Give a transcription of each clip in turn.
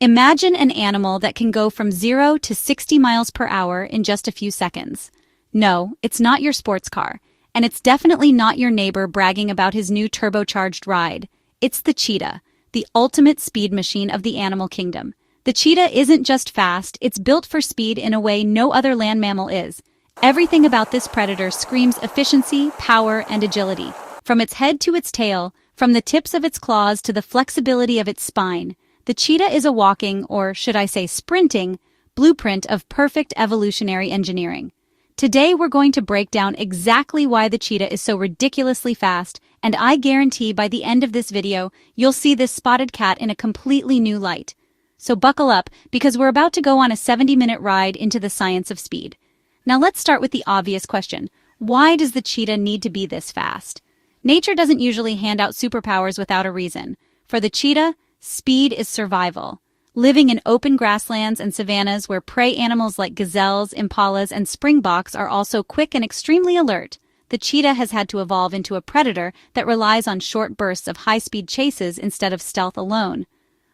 Imagine an animal that can go from 0 to 60 miles per hour in just a few seconds. No, it's not your sports car, and it's definitely not your neighbor bragging about his new turbocharged ride. It's the cheetah, the ultimate speed machine of the animal kingdom. The cheetah isn't just fast, it's built for speed in a way no other land mammal is. Everything about this predator screams efficiency, power, and agility. From its head to its tail, from the tips of its claws to the flexibility of its spine, the cheetah is a walking, or should I say sprinting, blueprint of perfect evolutionary engineering. Today we're going to break down exactly why the cheetah is so ridiculously fast, and I guarantee by the end of this video, you'll see this spotted cat in a completely new light. So buckle up, because we're about to go on a 70-minute ride into the science of speed. Now let's start with the obvious question. Why does the cheetah need to be this fast? Nature doesn't usually hand out superpowers without a reason. For the cheetah, speed is survival. Living in open grasslands and savannas where prey animals like gazelles, impalas, and springboks are also quick and extremely alert, the cheetah has had to evolve into a predator that relies on short bursts of high-speed chases instead of stealth alone.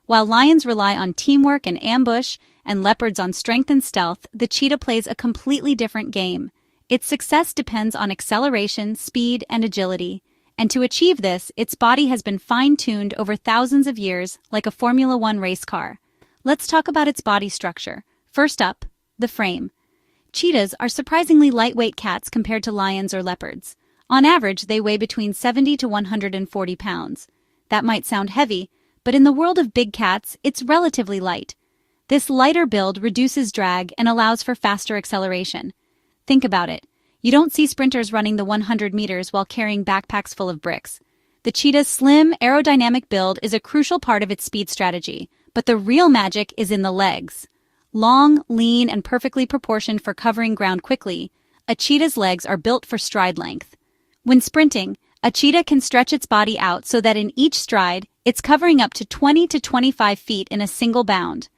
While lions rely on teamwork and ambush, and leopards on strength and stealth, the cheetah plays a completely different game. Its success depends on acceleration, speed, and agility. And to achieve this, its body has been fine-tuned over thousands of years, like a Formula One race car. Let's talk about its body structure. First up, the frame. Cheetahs are surprisingly lightweight cats compared to lions or leopards. On average, they weigh between 70 to 140 pounds. That might sound heavy, but in the world of big cats, it's relatively light. This lighter build reduces drag and allows for faster acceleration. Think about it. You don't see sprinters running the 100 meters while carrying backpacks full of bricks. The cheetah's slim, aerodynamic build is a crucial part of its speed strategy, but the real magic is in the legs. Long, lean, and perfectly proportioned for covering ground quickly, a cheetah's legs are built for stride length. When sprinting, a cheetah can stretch its body out so that in each stride, it's covering up to 20 to 25 feet in a single bound.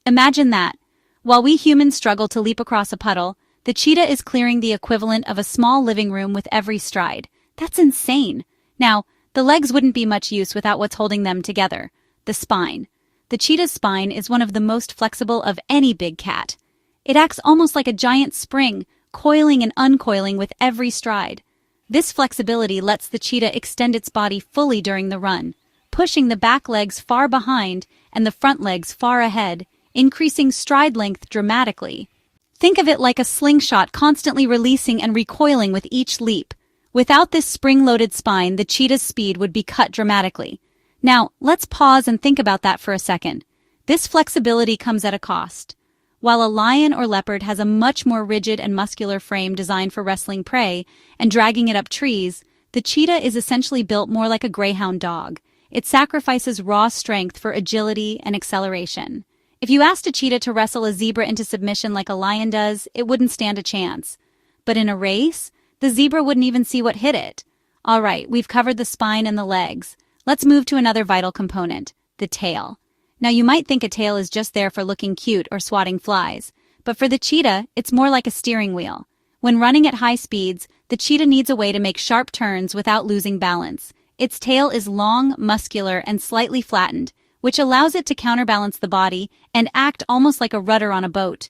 Imagine that. While we humans struggle to leap across a puddle, the cheetah is clearing the equivalent of a small living room with every stride. That's insane. Now, the legs wouldn't be much use without what's holding them together, the spine. The cheetah's spine is one of the most flexible of any big cat. It acts almost like a giant spring, coiling and uncoiling with every stride. This flexibility lets the cheetah extend its body fully during the run, pushing the back legs far behind and the front legs far ahead, increasing stride length dramatically. Think of it like a slingshot constantly releasing and recoiling with each leap. Without this spring-loaded spine, the cheetah's speed would be cut dramatically. Now, let's pause and think about that for a second. This flexibility comes at a cost. While a lion or leopard has a much more rigid and muscular frame designed for wrestling prey and dragging it up trees, the cheetah is essentially built more like a greyhound dog. It sacrifices raw strength for agility and acceleration. If you asked a cheetah to wrestle a zebra into submission like a lion does, it wouldn't stand a chance. But in a race, the zebra wouldn't even see what hit it. All right, we've covered the spine and the legs. Let's move to another vital component, the tail. Now you might think a tail is just there for looking cute or swatting flies, but for the cheetah, it's more like a steering wheel. When running at high speeds, the cheetah needs a way to make sharp turns without losing balance. Its tail is long, muscular, and slightly flattened, which allows it to counterbalance the body and act almost like a rudder on a boat.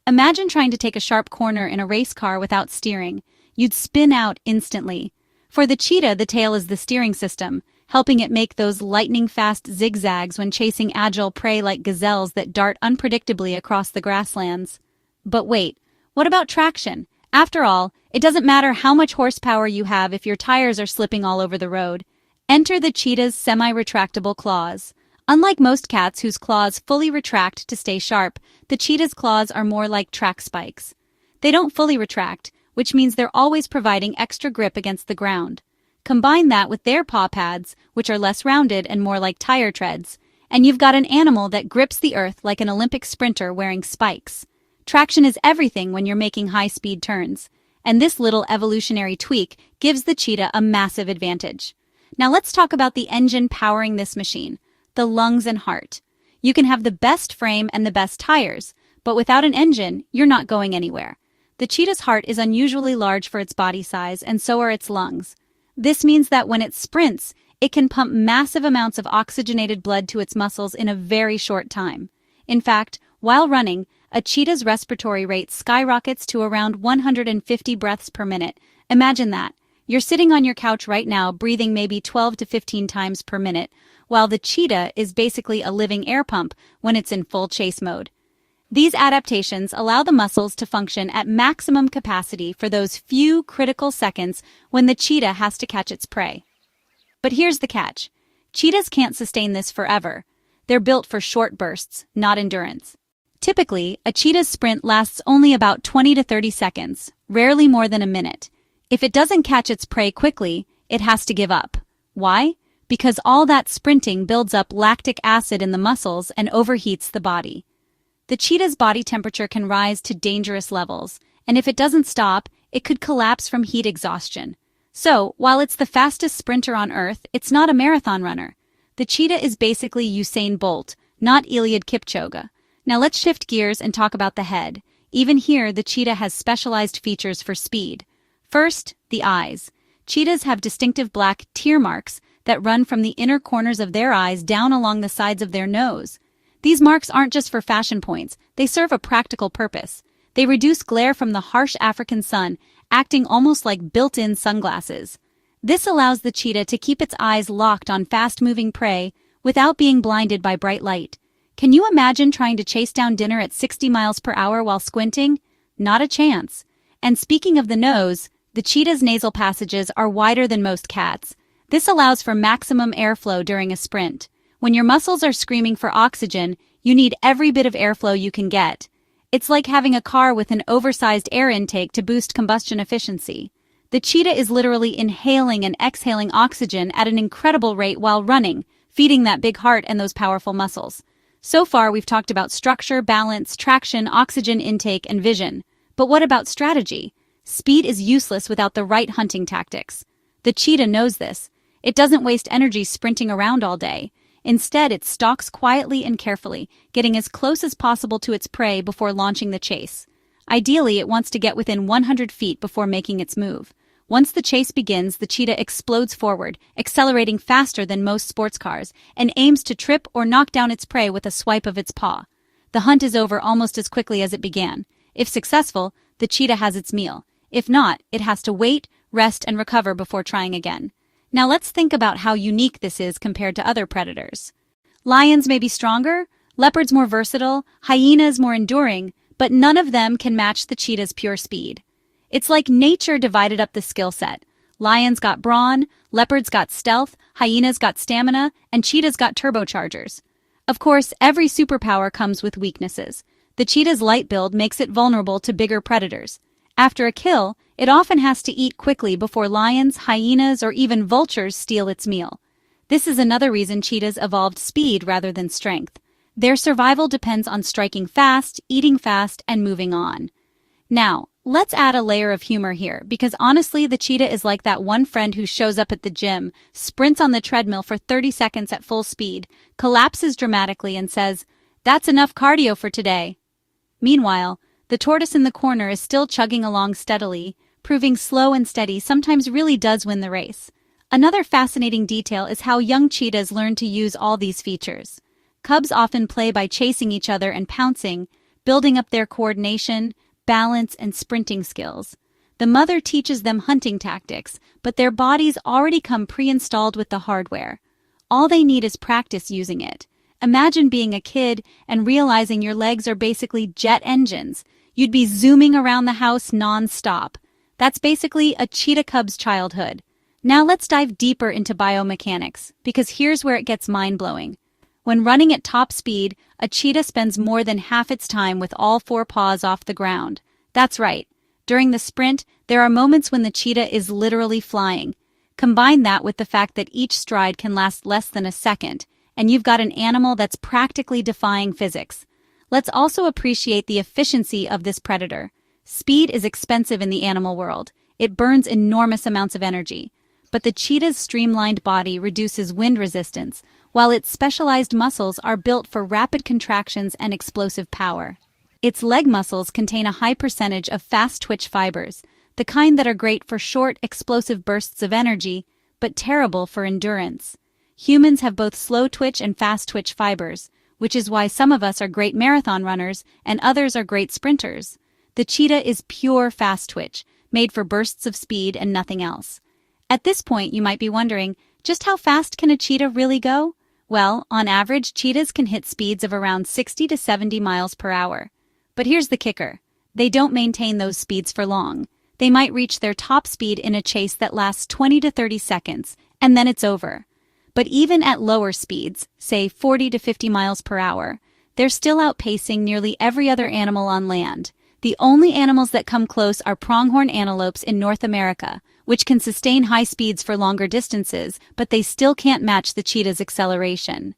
Imagine trying to take a sharp corner in a race car without steering. You'd spin out instantly. For the cheetah, the tail is the steering system, helping it make those lightning-fast zigzags when chasing agile prey like gazelles that dart unpredictably across the grasslands. But wait, what about traction? After all, it doesn't matter how much horsepower you have if your tires are slipping all over the road. Enter the cheetah's semi-retractable claws. Unlike most cats whose claws fully retract to stay sharp, the cheetah's claws are more like track spikes. They don't fully retract, which means they're always providing extra grip against the ground. Combine that with their paw pads, which are less rounded and more like tire treads, and you've got an animal that grips the earth like an Olympic sprinter wearing spikes. Traction is everything when you're making high-speed turns, and this little evolutionary tweak gives the cheetah a massive advantage. Now let's talk about the engine powering this machine. The lungs and heart. You can have the best frame and the best tires, but without an engine, you're not going anywhere. The cheetah's heart is unusually large for its body size, and so are its lungs. This means that when it sprints, it can pump massive amounts of oxygenated blood to its muscles in a very short time. In fact, while running, a cheetah's respiratory rate skyrockets to around 150 breaths per minute. Imagine that. You're sitting on your couch right now, breathing maybe 12 to 15 times per minute, while the cheetah is basically a living air pump when it's in full chase mode. These adaptations allow the muscles to function at maximum capacity for those few critical seconds when the cheetah has to catch its prey. But here's the catch. Cheetahs can't sustain this forever. They're built for short bursts, not endurance. Typically, a cheetah's sprint lasts only about 20 to 30 seconds, rarely more than a minute. If it doesn't catch its prey quickly, it has to give up. Why? Because all that sprinting builds up lactic acid in the muscles and overheats the body. The cheetah's body temperature can rise to dangerous levels, and if it doesn't stop, it could collapse from heat exhaustion. So, while it's the fastest sprinter on Earth, it's not a marathon runner. The cheetah is basically Usain Bolt, not Eliud Kipchoge. Now let's shift gears and talk about the head. Even here, the cheetah has specialized features for speed. First, the eyes. Cheetahs have distinctive black tear marks that run from the inner corners of their eyes down along the sides of their nose. These marks aren't just for fashion points, they serve a practical purpose. They reduce glare from the harsh African sun, acting almost like built-in sunglasses. This allows the cheetah to keep its eyes locked on fast-moving prey without being blinded by bright light. Can you imagine trying to chase down dinner at 60 miles per hour while squinting? Not a chance. And speaking of the nose, the cheetah's nasal passages are wider than most cats. This allows for maximum airflow during a sprint. When your muscles are screaming for oxygen, you need every bit of airflow you can get. It's like having a car with an oversized air intake to boost combustion efficiency. The cheetah is literally inhaling and exhaling oxygen at an incredible rate while running, feeding that big heart and those powerful muscles. So far, we've talked about structure, balance, traction, oxygen intake, and vision. But what about strategy? Speed is useless without the right hunting tactics. The cheetah knows this. It doesn't waste energy sprinting around all day. Instead, it stalks quietly and carefully, getting as close as possible to its prey before launching the chase. Ideally, it wants to get within 100 feet before making its move. Once the chase begins, the cheetah explodes forward, accelerating faster than most sports cars, and aims to trip or knock down its prey with a swipe of its paw. The hunt is over almost as quickly as it began. If successful, the cheetah has its meal. If not, it has to wait, rest, and recover before trying again. Now let's think about how unique this is compared to other predators. Lions may be stronger, leopards more versatile, hyenas more enduring, but none of them can match the cheetah's pure speed. It's like nature divided up the skill set. Lions got brawn, leopards got stealth, hyenas got stamina, and cheetahs got turbochargers. Of course, every superpower comes with weaknesses. The cheetah's light build makes it vulnerable to bigger predators. After a kill, it often has to eat quickly before lions, hyenas, or even vultures steal its meal. This is another reason cheetahs evolved speed rather than strength. Their survival depends on striking fast, eating fast, and moving on. Now, let's add a layer of humor here, because honestly, the cheetah is like that one friend who shows up at the gym, sprints on the treadmill for 30 seconds at full speed, collapses dramatically, and says, "That's enough cardio for today." Meanwhile, the tortoise in the corner is still chugging along steadily, proving slow and steady sometimes really does win the race. Another fascinating detail is how young cheetahs learn to use all these features. Cubs often play by chasing each other and pouncing, building up their coordination, balance, and sprinting skills. The mother teaches them hunting tactics, but their bodies already come pre-installed with the hardware. All they need is practice using it. Imagine being a kid and realizing your legs are basically jet engines. You'd be zooming around the house non-stop. That's basically a cheetah cub's childhood. Now let's dive deeper into biomechanics, because here's where it gets mind-blowing. When running at top speed, a cheetah spends more than half its time with all four paws off the ground. That's right. During the sprint, there are moments when the cheetah is literally flying. Combine that with the fact that each stride can last less than a second, and you've got an animal that's practically defying physics. Let's also appreciate the efficiency of this predator. Speed is expensive in the animal world. It burns enormous amounts of energy. But the cheetah's streamlined body reduces wind resistance, while its specialized muscles are built for rapid contractions and explosive power. Its leg muscles contain a high percentage of fast-twitch fibers, the kind that are great for short, explosive bursts of energy, but terrible for endurance. Humans have both slow-twitch and fast-twitch fibers, which is why some of us are great marathon runners and others are great sprinters. The cheetah is pure fast twitch, made for bursts of speed and nothing else. At this point, you might be wondering, just how fast can a cheetah really go? Well, on average, cheetahs can hit speeds of around 60 to 70 miles per hour. But here's the kicker. They don't maintain those speeds for long. They might reach their top speed in a chase that lasts 20 to 30 seconds, and then it's over. But even at lower speeds, say 40 to 50 miles per hour, they're still outpacing nearly every other animal on land. The only animals that come close are pronghorn antelopes in North America, which can sustain high speeds for longer distances, but they still can't match the cheetah's acceleration.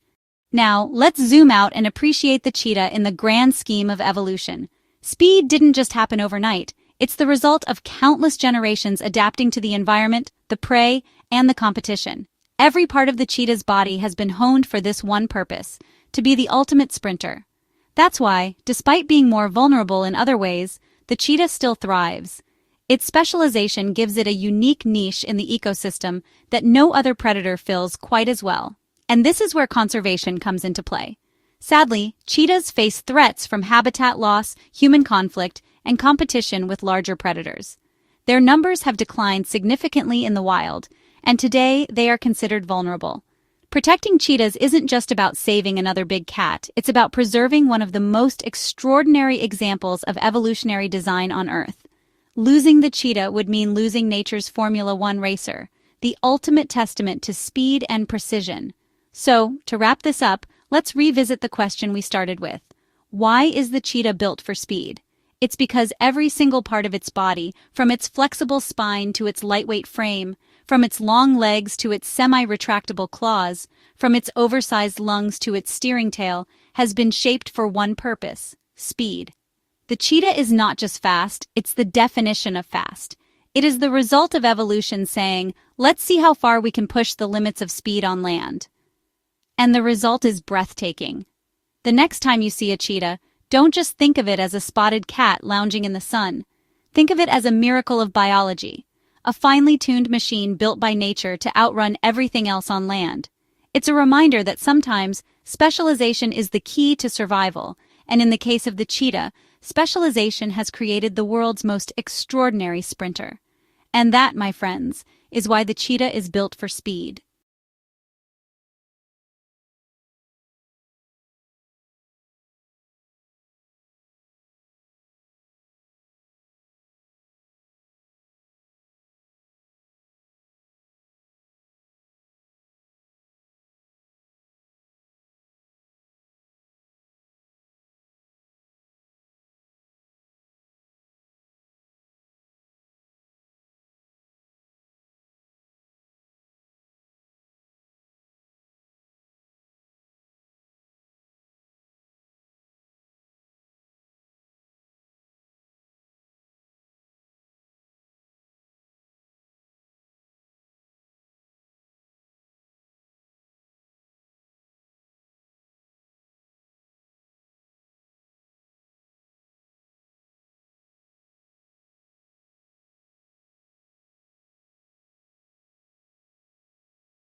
Now, let's zoom out and appreciate the cheetah in the grand scheme of evolution. Speed didn't just happen overnight. It's the result of countless generations adapting to the environment, the prey, and the competition. Every part of the cheetah's body has been honed for this one purpose, to be the ultimate sprinter. That's why, despite being more vulnerable in other ways, the cheetah still thrives. Its specialization gives it a unique niche in the ecosystem that no other predator fills quite as well. And this is where conservation comes into play. Sadly, cheetahs face threats from habitat loss, human conflict, and competition with larger predators. Their numbers have declined significantly in the wild, and today they are considered vulnerable. Protecting cheetahs isn't just about saving another big cat, it's about preserving one of the most extraordinary examples of evolutionary design on Earth. Losing the cheetah would mean losing nature's Formula One racer, the ultimate testament to speed and precision. So, to wrap this up, let's revisit the question we started with. Why is the cheetah built for speed? It's because every single part of its body, from its flexible spine to its lightweight frame, from its long legs to its semi-retractable claws, from its oversized lungs to its steering tail, has been shaped for one purpose: speed. The cheetah is not just fast, it's the definition of fast. It is the result of evolution saying, let's see how far we can push the limits of speed on land. And the result is breathtaking. The next time you see a cheetah, don't just think of it as a spotted cat lounging in the sun. Think of it as a miracle of biology, a finely tuned machine built by nature to outrun everything else on land. It's a reminder that sometimes specialization is the key to survival, and in the case of the cheetah, specialization has created the world's most extraordinary sprinter. And that, my friends, is why the cheetah is built for speed.